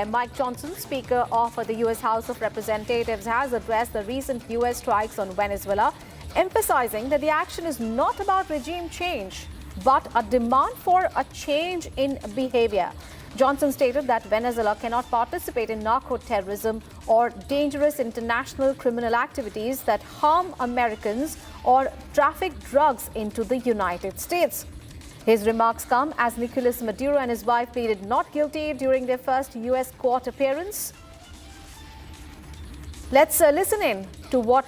Mike Johnson, Speaker of the U.S. House of Representatives, has addressed the recent U.S. strikes on Venezuela, emphasizing that the action is not about regime change, but a demand for a change in behavior. Johnson stated that Venezuela cannot participate in narco-terrorism or dangerous international criminal activities that harm Americans or traffic drugs into the United States. His remarks come as Nicolás Maduro and his wife pleaded not guilty during their first U.S. court appearance. Let's listen in to what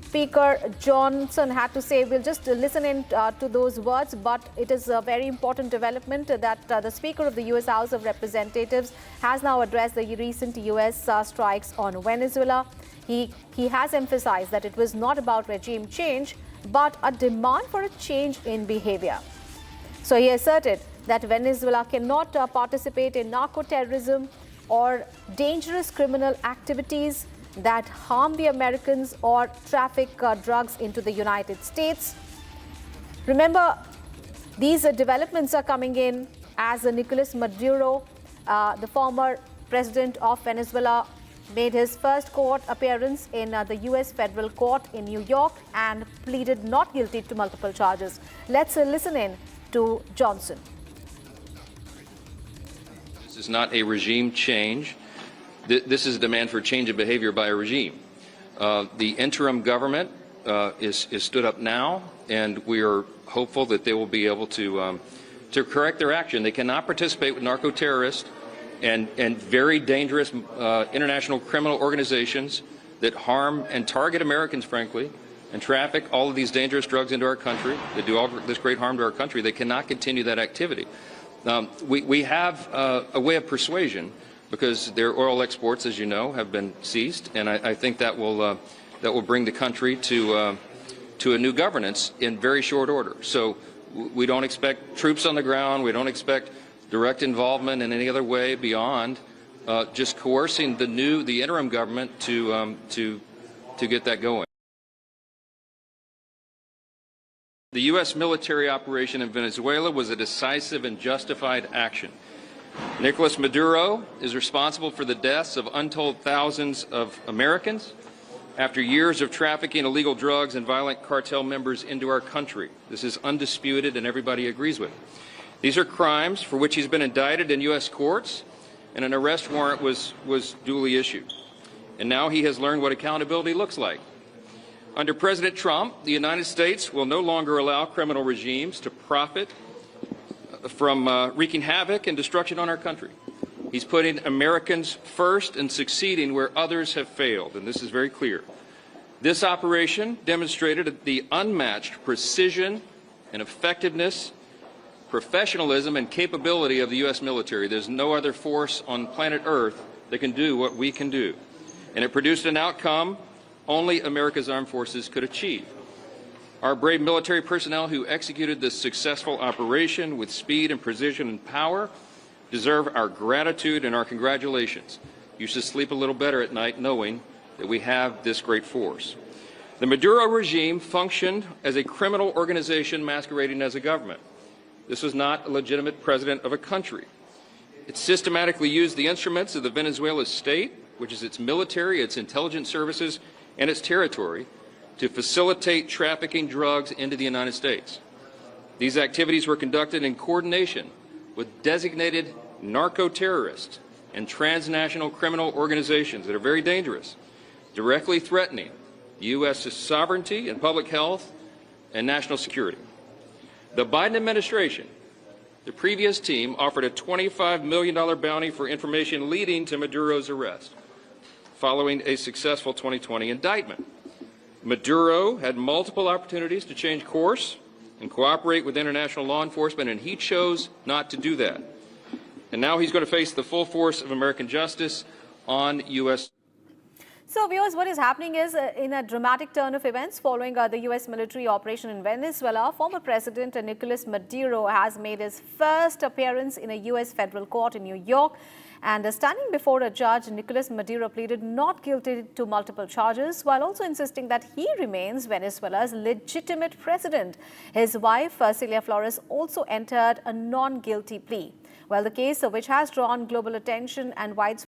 Speaker Johnson had to say. We'll just listen in to those words, but it is a very important development that the Speaker of the U.S. House of Representatives has now addressed the recent U.S. Strikes on Venezuela. He has emphasized that it was not about regime change, but a demand for a change in behavior. So he asserted that Venezuela cannot participate in narco-terrorism or dangerous criminal activities that harm the Americans or traffic drugs into the United States. Remember, these developments are coming in as Nicolás Maduro, the former president of Venezuela, made his first court appearance in the U.S. federal court in New York and pleaded not guilty to multiple charges. Let's listen in to Johnson. This is not a regime change. This is a demand for change of behavior by a regime. The interim government is stood up now, and we are hopeful that they will be able to correct their action. They cannot participate with narco-terrorists and very dangerous international criminal organizations that harm and target Americans, frankly, and traffic all of these dangerous drugs into our country, that do all this great harm to our country. They cannot continue that activity. We have a way of persuasion because their oil exports, as you know, have been ceased, and I think that will bring the country to a new governance in very short order. So we don't expect troops on the ground. We don't expect direct involvement in any other way beyond just coercing the interim government to get that going. The U.S. military operation in Venezuela was a decisive and justified action. Nicolás Maduro is responsible for the deaths of untold thousands of Americans after years of trafficking illegal drugs and violent cartel members into our country. This is undisputed and everybody agrees with it. These are crimes for which he's been indicted in U.S. courts, and an arrest warrant was duly issued. And now he has learned what accountability looks like. Under President Trump, the United States will no longer allow criminal regimes to profit from wreaking havoc and destruction on our country. He's putting Americans first and succeeding where others have failed, and this is very clear. This operation demonstrated the unmatched precision and effectiveness, professionalism, and capability of the U.S. military. There's no other force on planet Earth that can do what we can do. And it produced an outcome only America's armed forces could achieve. Our brave military personnel who executed this successful operation with speed and precision and power deserve our gratitude and our congratulations. You should sleep a little better at night knowing that we have this great force. The Maduro regime functioned as a criminal organization masquerading as a government. This was not a legitimate president of a country. It systematically used the instruments of the Venezuela state, which is its military, its intelligence services, and its territory, to facilitate trafficking drugs into the United States. These activities were conducted in coordination with designated narco-terrorists and transnational criminal organizations that are very dangerous, directly threatening the U.S.'s sovereignty and public health and national security. The Biden administration, the previous team, offered a $25 million bounty for information leading to Maduro's arrest, following a successful 2020 indictment. Maduro had multiple opportunities to change course and cooperate with international law enforcement, and he chose not to do that. And now he's going to face the full force of American justice on U.S. So, viewers, what is happening is, in a dramatic turn of events following the U.S. military operation in Venezuela, former President Nicolás Maduro has made his first appearance in a U.S. federal court in New York. And standing before a judge, Nicolás Maduro pleaded not guilty to multiple charges, while also insisting that he remains Venezuela's legitimate president. His wife, Celia Flores, also entered a non-guilty plea. Well, the case which has drawn global attention and widespread